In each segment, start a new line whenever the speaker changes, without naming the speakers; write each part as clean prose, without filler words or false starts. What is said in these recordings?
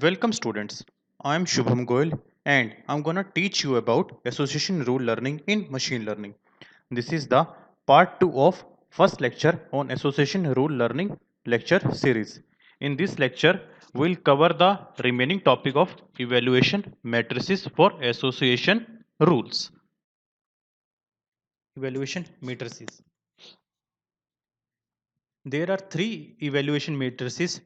Welcome students. I am Shubham Goyal and I'm gonna teach you about association rule learning in machine learning. This is the part 2 of first lecture on association rule learning lecture series. In this lecture, we'll cover the remaining topic of evaluation matrices for association rules. Evaluation matrices. There are three evaluation matrices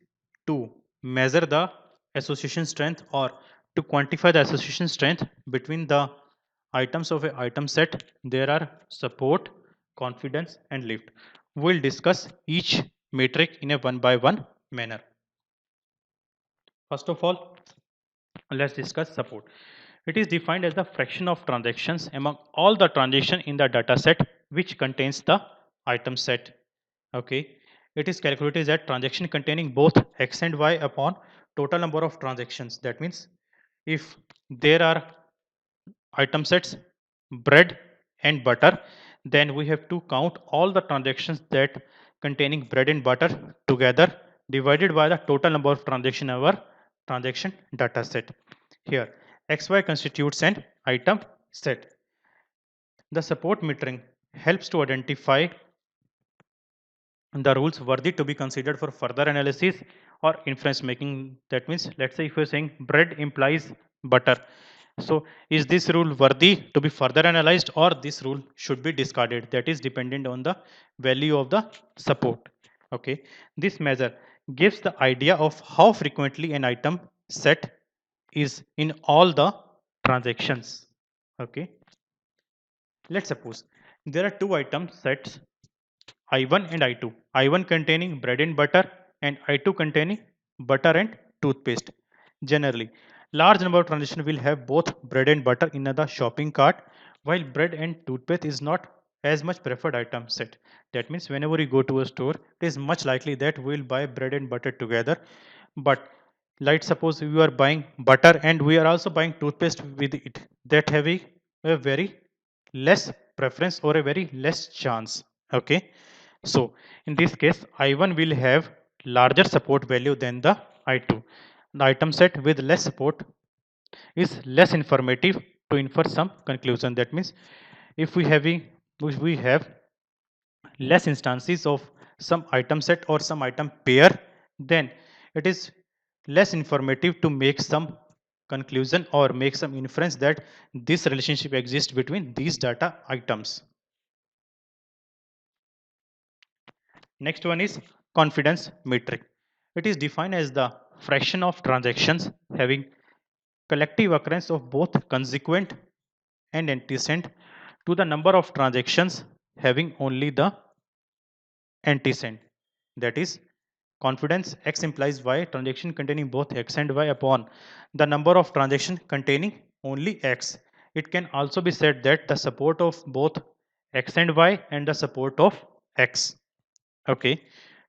to measure the association strength or to quantify the association strength between the items of an item set. There are support, confidence, and lift. We'll discuss each metric in a one by one manner. First of all, let's discuss support. It is defined as the fraction of transactions among all the transactions in the data set which contains the item set. Okay. It is calculated as transaction containing both x and y upon total number of transactions. That means if there are item sets bread and butter, then we have to count all the transactions that containing bread and butter together divided by the total number of transaction in our transaction data set. Here xy constitutes an item set. The support metering helps to identify the rules worthy to be considered for further analysis or inference making. That means, let's say if you're saying bread implies butter, so is this rule worthy to be further analyzed or this rule should be discarded? That is dependent on the value of the support. Okay, this measure gives the idea of how frequently an item set is in all the transactions. Okay, let's suppose there are two item sets, I1 and I2. I1 containing bread and butter and I2 containing butter and toothpaste. Generally, large number of transactions will have both bread and butter in the shopping cart, while bread and toothpaste is not as much preferred item set. That means whenever you go to a store, it is much likely that we will buy bread and butter together. But like suppose we are buying butter and we are also buying toothpaste with it, that having a very less preference or a very less chance. Okay, so in this case, I1 will have larger support value than the I2. The item set with less support is less informative to infer some conclusion. That means if we have less instances of some item set or some item pair, then it is less informative to make some conclusion or make some inference that this relationship exists between these data items. Next one is confidence metric. It is defined as the fraction of transactions having collective occurrence of both consequent and antecedent to the number of transactions having only the antecedent. That is, confidence x implies y transaction containing both x and y upon the number of transactions containing only x. It can also be said that the support of both x and y and the support of x. Okay,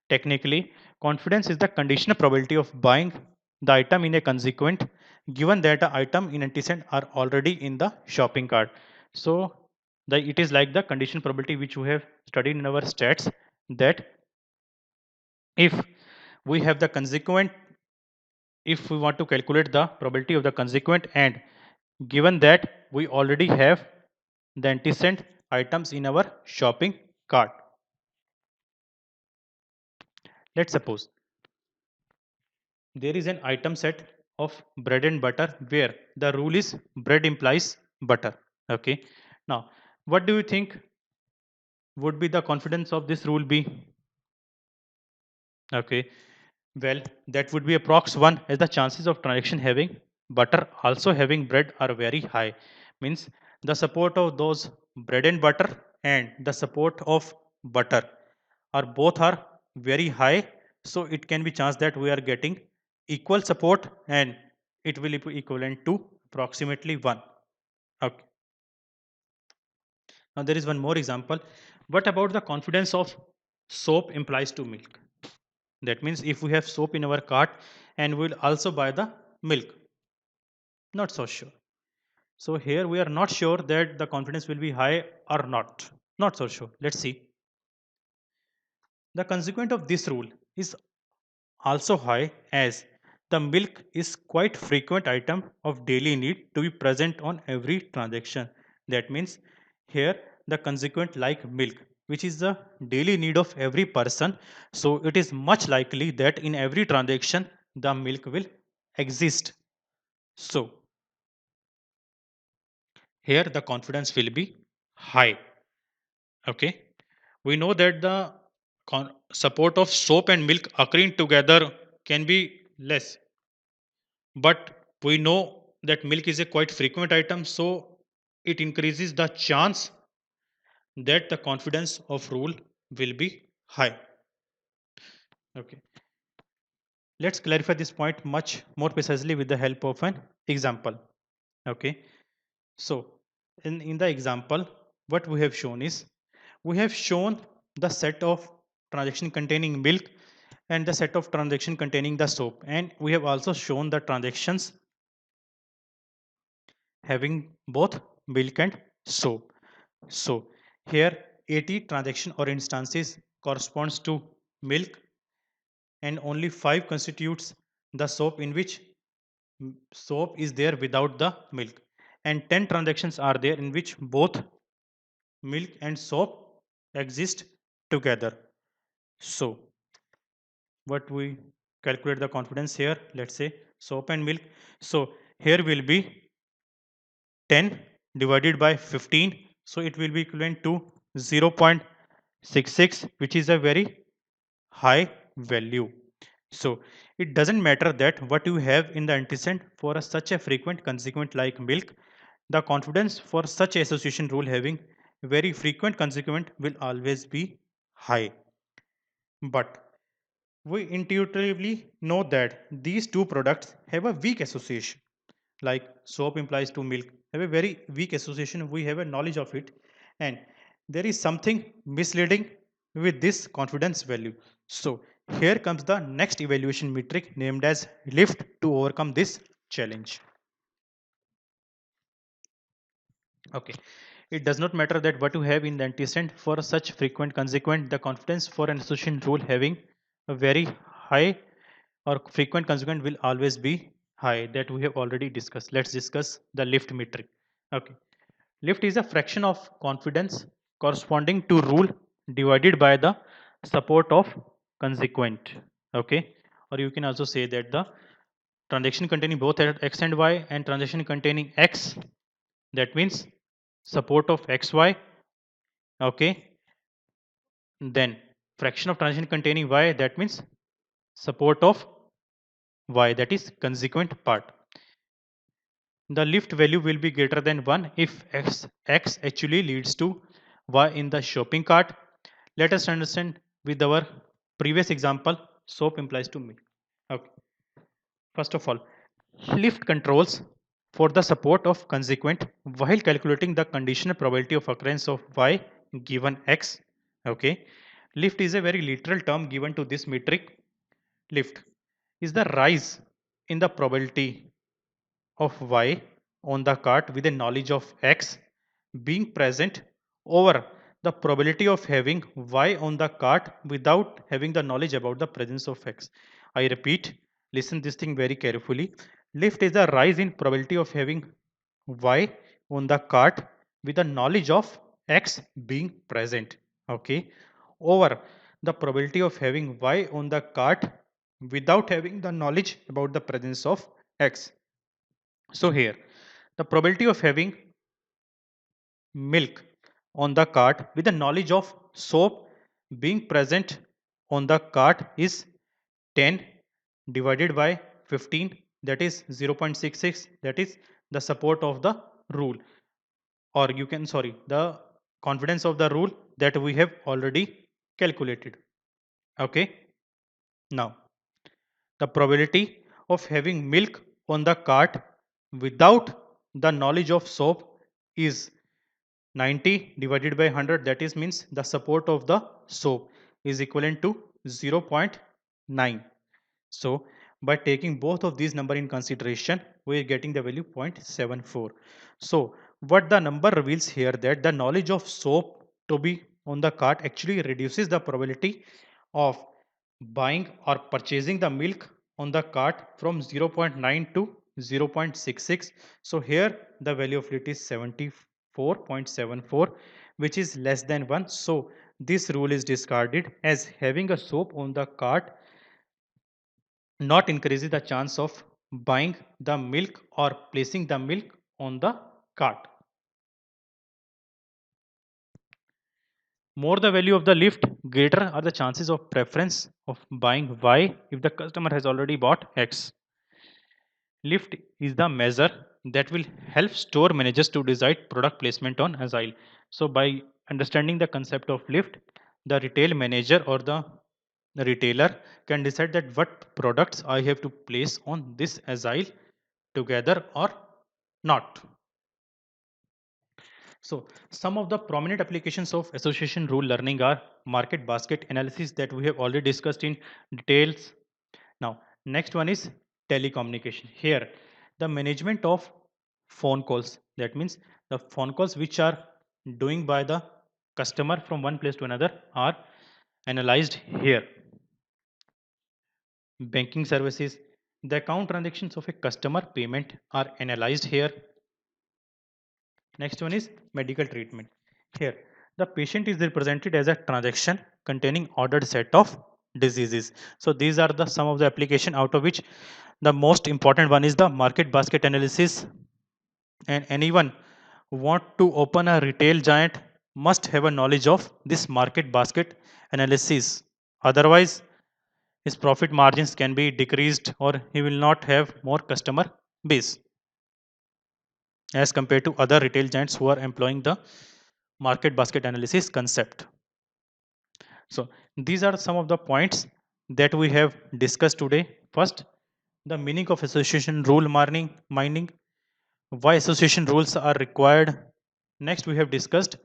technically, confidence is the conditional probability of buying the item in a consequent given that the item in antecedent are already in the shopping cart. So, it is like the conditional probability which we have studied in our stats, that if we have the consequent, if we want to calculate the probability of the consequent, and given that we already have the antecedent items in our shopping cart. Let's suppose there is an item set of bread and butter where the rule is bread implies butter. Okay, now what do you think would be the confidence of this rule be? Okay, well, that would be approx 1, as the chances of transaction having butter also having bread are very high. Means the support of those bread and butter and the support of butter are both are very high, so it can be chance that we are getting equal support and it will be equivalent to approximately 1. Okay, now there is one more example. What about the confidence of soap implies to milk? That means if we have soap in our cart and we'll also buy the milk, not so sure. So here we are not sure that the confidence will be high or not. Not so sure. Let's see. The consequent of this rule is also high, as the milk is quite frequent item of daily need to be present on every transaction. That means here the consequent like milk, which is the daily need of every person, so it is much likely that in every transaction the milk will exist. So here the confidence will be high. Okay, we know that the support of soap and milk occurring together can be less, but we know that milk is a quite frequent item, so it increases the chance that the confidence of rule will be high. Okay, let's clarify this point much more precisely with the help of an example. Okay, so in the example, what we have shown is, we have shown the set of transaction containing milk and the set of transaction containing the soap, and we have also shown the transactions having both milk and soap. So here 80 transaction or instances corresponds to milk, and only 5 constitutes the soap, in which soap is there without the milk, and 10 transactions are there in which both milk and soap exist together. So what we calculate the confidence here, let's say soap and milk. So here will be 10 divided by 15, so it will be equivalent to 0.66, which is a very high value. So it doesn't matter that what you have in the antecedent for such a frequent consequent like milk, the confidence for such association rule having very frequent consequent will always be high. But we intuitively know that these two products have a weak association. Like soap implies to milk have a very weak association, we have a knowledge of it, and there is something misleading with this confidence value. So here comes the next evaluation metric named as lift to overcome this challenge. Okay, it does not matter that what you have in the antecedent for such frequent consequent, the confidence for an association rule having a very high or frequent consequent will always be high, that we have already discussed. Let's discuss the lift metric. Okay, lift is a fraction of confidence corresponding to rule divided by the support of consequent. Okay, or you can also say that the transaction containing both x and y, and transaction containing x, that means support of xy. Okay, then fraction of transaction containing y, that means support of y, that is consequent part. The lift value will be greater than 1 if x actually leads to y in the shopping cart. Let us understand with our previous example, soap implies to milk. Okay. First of all, lift controls for the support of consequent while calculating the conditional probability of occurrence of y given x. Okay. Lift is a very literal term given to this metric. Lift is the rise in the probability of y on the cart with a knowledge of x being present over the probability of having y on the cart without having the knowledge about the presence of x. I repeat, listen this thing very carefully. Lift is the rise in probability of having y on the cart with the knowledge of x being present. Okay, over the probability of having y on the cart without having the knowledge about the presence of x. So here, the probability of having milk on the cart with the knowledge of soap being present on the cart is 10 divided by 15, that is 0.66, that is the support of the rule, or you can, sorry, the confidence of the rule that we have already calculated. Okay, now the probability of having milk on the cart without the knowledge of soap is 90 divided by 100, that is means the support of the soap is equivalent to 0.9. So by taking both of these number in consideration, we are getting the value 0.74. So what the number reveals here, that the knowledge of soap to be on the cart actually reduces the probability of buying or purchasing the milk on the cart from 0.9 to 0.66. So here the value of it is 74.74, which is less than 1. So this rule is discarded, as having a soap on the cart not increases the chance of buying the milk or placing the milk on the cart. More the value of the lift, greater are the chances of preference of buying Y if the customer has already bought X. Lift is the measure that will help store managers to decide product placement on Agile. So by understanding the concept of lift, the retail manager or the retailer can decide that what products I have to place on this Agile together or not. So some of the prominent applications of association rule learning are market basket analysis that we have already discussed in details. Now, next one is telecommunication. Here, the management of phone calls. That means the phone calls which are doing by the customer from one place to another are analyzed here. Banking services. The account transactions of a customer payment are analyzed here. Next one is medical treatment. Here, the patient is represented as a transaction containing ordered set of diseases. So these are the some of the application, out of which the most important one is the market basket analysis. And anyone who want to open a retail giant must have a knowledge of this market basket analysis. Otherwise, his profit margins can be decreased or he will not have more customer base as compared to other retail giants who are employing the market basket analysis concept. So these are some of the points that we have discussed today. First, the meaning of association rule mining, why association rules are required. Next, we have discussed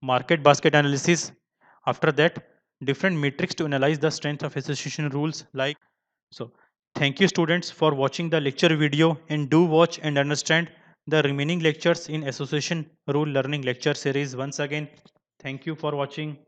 market basket analysis. After that, different metrics to analyze the strength of association rules. Like, so thank you students for watching the lecture video, and do watch and understand the remaining lectures in association rule learning lecture series. Once again, thank you for watching.